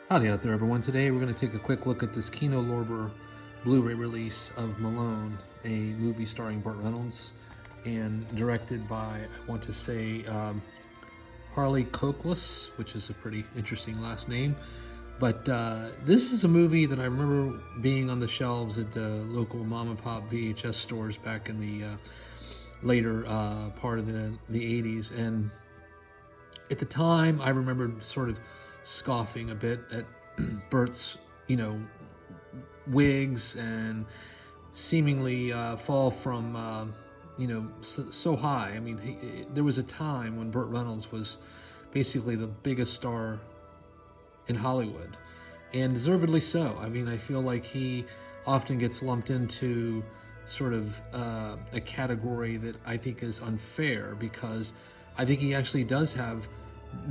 Howdy out there, everyone. Today we're going to take a quick look at this Kino Lorber Blu-ray release of Malone, a movie starring Burt Reynolds and directed by, I want to say, Harley Cokless, which is a pretty interesting last name. But this is a movie that I remember being on the shelves at the local mom and pop VHS stores back in the later part of the 80s. And at the time, I remember sort of scoffing a bit at Bert's, wigs and seemingly fall from, so high. I mean, there was a time when Burt Reynolds was basically the biggest star in Hollywood, and deservedly so. I mean, I feel like he often gets lumped into sort of a category that I think is unfair, because I think he actually does have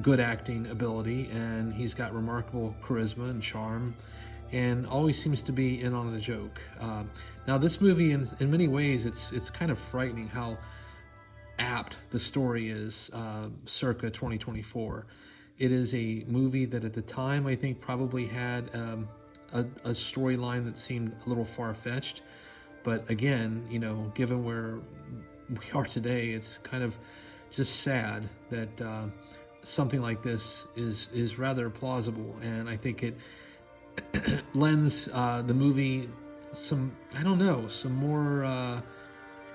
good acting ability, and he's got remarkable charisma and charm, and always seems to be in on the joke. Now, this movie, in many ways, it's kind of frightening how apt the story is, circa 2024. It is a movie that at the time I think probably had a storyline that seemed a little far-fetched. But again, given where we are today, it's kind of just sad that something like this is rather plausible. And I think it lends the movie some more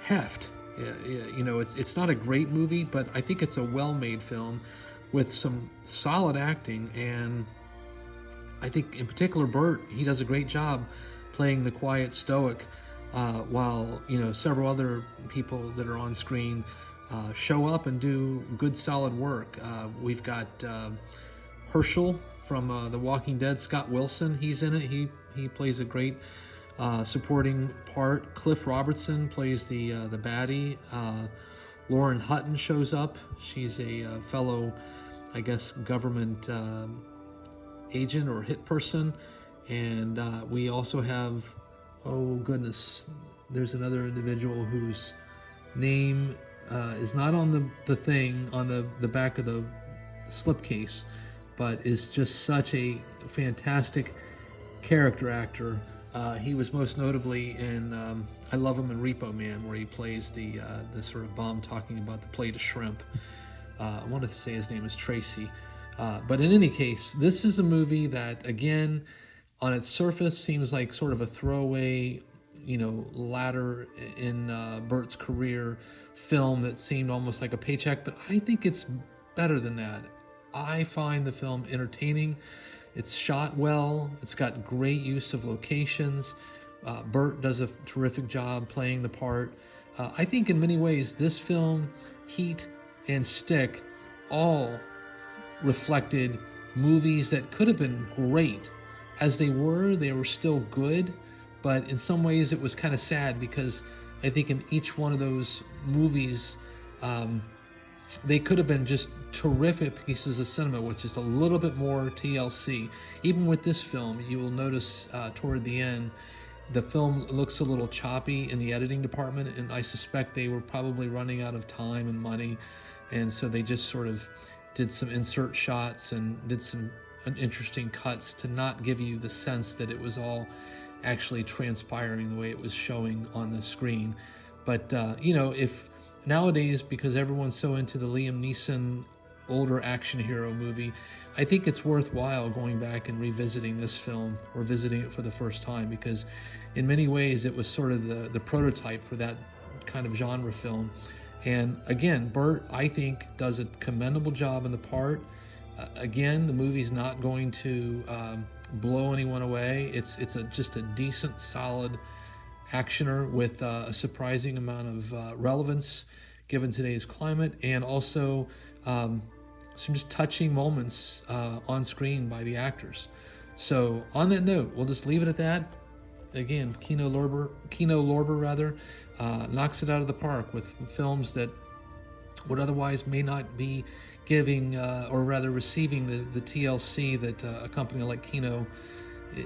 heft. It's not a great movie, but I think it's a well-made film with some solid acting, and I think in particular Burt, he does a great job playing the quiet stoic, while several other people that are on screen show up and do good solid work. We've got Herschel from The Walking Dead, Scott Wilson, he's in it. He plays a great supporting part. Cliff Robertson plays the baddie. Lauren Hutton shows up. She's a fellow, I guess, government agent or hit person. And we also have, oh goodness, there's another individual whose name is not on the thing on the back of the slipcase, but is just such a fantastic character actor. He was most notably in I love him in Repo Man, where he plays the sort of bum talking about the plate of shrimp. I wanted to say his name is Tracy. But in any case, this is a movie that, again, on its surface seems like sort of a throwaway, ladder in Burt's career film that seemed almost like a paycheck. But I think it's better than that. I find the film entertaining. It's shot well. It's got great use of locations. Burt does a terrific job playing the part. I think in many ways this film, Heat and Stick, all reflected movies that could have been great. As they were still good, but in some ways it was kind of sad, because I think in each one of those movies, they could have been just terrific pieces of cinema with just a little bit more TLC. Even with this film, you will notice toward the end, the film looks a little choppy in the editing department, and I suspect they were probably running out of time and money, and so they just sort of did some insert shots and did some interesting cuts to not give you the sense that it was all actually transpiring the way it was showing on the screen. But if nowadays, because everyone's so into the Liam Neeson older action hero movie, I think it's worthwhile going back and revisiting this film, or visiting it for the first time, because in many ways it was sort of the prototype for that kind of genre film. And again, Burt, I think, does a commendable job in the part. Again, the movie's not going to blow anyone away. It's just a decent, solid actioner with a surprising amount of relevance given today's climate, and also some just touching moments on screen by the actors. So on that note, we'll just leave it at that. Again, Kino Lorber knocks it out of the park with films that would otherwise may not be giving, or rather receiving, the TLC that a company like Kino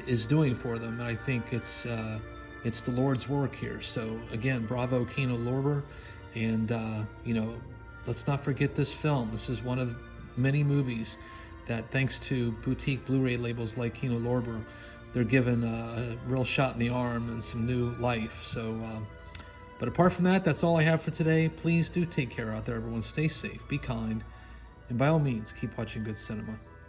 is doing for them. And I think it's the Lord's work here. So again, bravo, Kino Lorber. And let's not forget this film. This is one of many movies that thanks to boutique Blu-ray labels like Kino Lorber, they're given a real shot in the arm and some new life. So, but apart from that, that's all I have for today. Please do take care out there, everyone. Stay safe, be kind, and by all means, keep watching good cinema.